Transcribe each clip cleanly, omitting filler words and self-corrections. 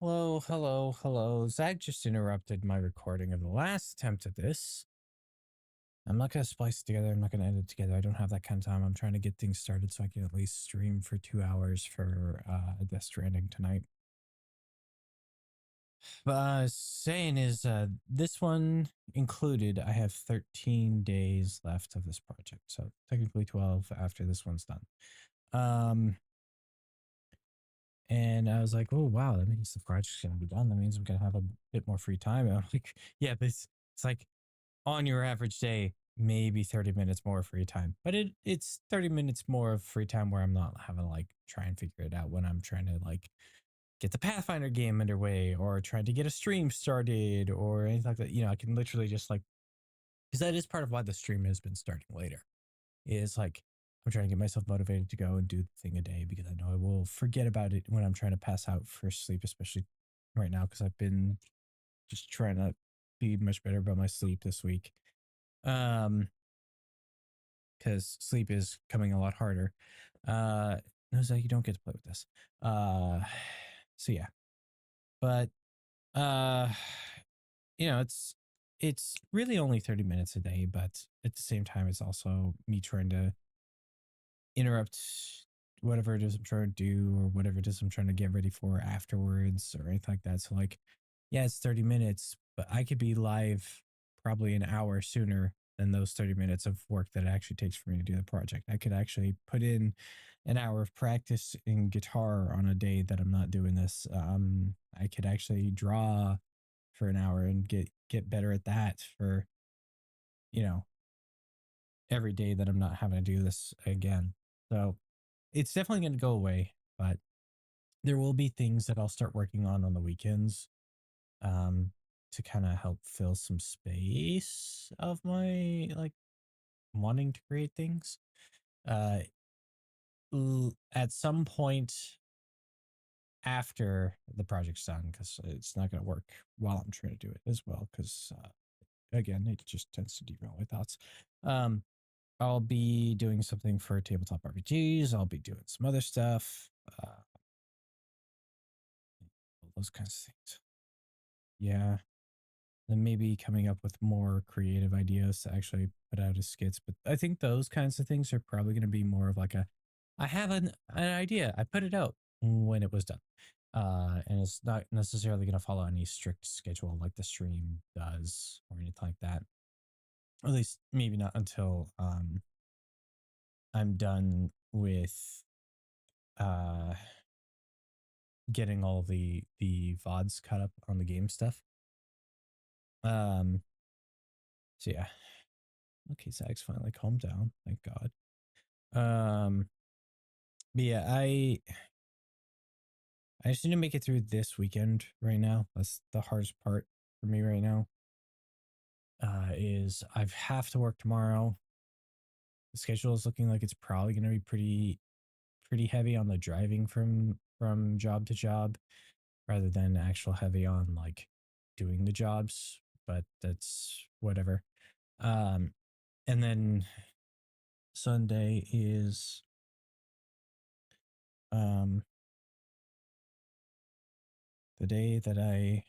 Hello, hello, hello. Zach just interrupted my recording of the last attempt at this. I'm not going to splice it together. I'm not going to edit it together. I don't have that kind of time. I'm trying to get things started so I can at least stream for 2 hours for Death Stranding tonight. But saying is, this one included, I have 13 days left of this project. So technically 12 after this one's done. And I was like, oh, wow, that means the project's going to be done. That means I'm going to have a bit more free time. And I'm like, yeah, but it's like on your average day, maybe 30 minutes more free time. But it's 30 minutes more of free time where I'm not having to like try and figure it out when I'm trying to like get the Pathfinder game underway or trying to get a stream started or anything like that. I can literally just like, because that is part of why the stream has been starting later. Is like I'm trying to get myself motivated to go and do the thing a day because I know I will forget about it when I'm trying to pass out for sleep, especially right now because I've been just trying to be much better about my sleep this week. Because sleep is coming a lot harder. No, Zach, you don't get to play with this. So yeah, but uh, it's really only 30 minutes a day, but at the same time, it's also me trying to interrupt whatever it is I'm trying to do or whatever it is I'm trying to get ready for afterwards or anything like that. So like, yeah, it's 30 minutes, but I could be live probably an hour sooner than those 30 minutes of work that it actually takes for me to do the project. I could actually put in an hour of practice in guitar on a day that I'm not doing this. I could actually draw for an hour and get better at that for, you know, every day that I'm not having to do this again. So it's definitely going to go away, but there will be things that I'll start working on the weekends to kind of help fill some space of my like wanting to create things. Uh, at some point after the project's done, because it's not going to work while I'm trying to do it as well, because again, it just tends to derail my thoughts. Um, I'll be doing something for tabletop RPGs. I'll be doing some other stuff. Those kinds of things. Yeah. Then maybe coming up with more creative ideas to actually put out as skits. But I think those kinds of things are probably going to be more of like I have an idea. I put it out when it was done. And it's not necessarily going to follow any strict schedule like the stream does or anything like that. At least maybe not until I'm done with uh getting all the VODs cut up on the game stuff. Um so yeah. Okay, Zach's finally calmed down, thank God. But yeah, I just need to make it through this weekend right now. That's the hardest part for me right now. Is I have to work tomorrow. The schedule is looking like it's probably going to be pretty heavy on the driving from job to job rather than actual heavy on like doing the jobs, but that's whatever. And then Sunday is the day that I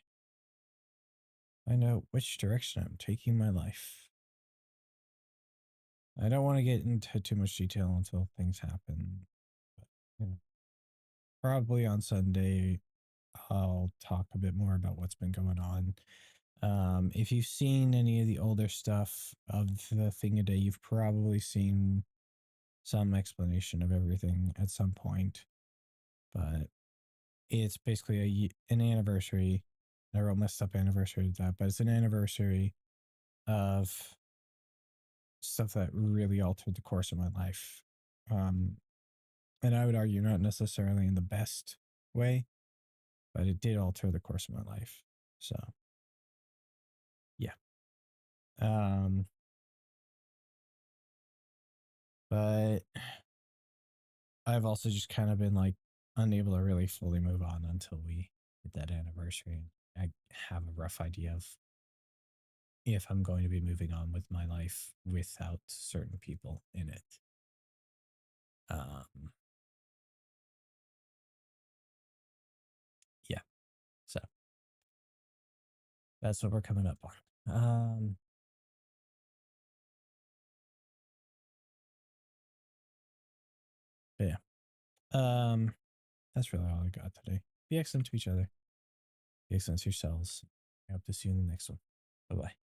find out which direction I'm taking my life. I don't want to get into too much detail until things happen. But, probably on Sunday, I'll talk a bit more about what's been going on. If you've seen any of the older stuff of the thing a day, you've probably seen some explanation of everything at some point. But it's basically an anniversary. I wrote messed up anniversary of that, but it's an anniversary of stuff that really altered the course of my life. And I would argue not necessarily in the best way, but it did alter the course of my life. So, yeah. Um, but I've also just kind of been like unable to really fully move on until we hit that anniversary. I have a rough idea of if I'm going to be moving on with my life without certain people in it. Yeah. That's what we're coming up on. But yeah. That's really all I got today. Be excellent to each other. Be excellent to yourselves. I hope to see you in the next one. Bye bye.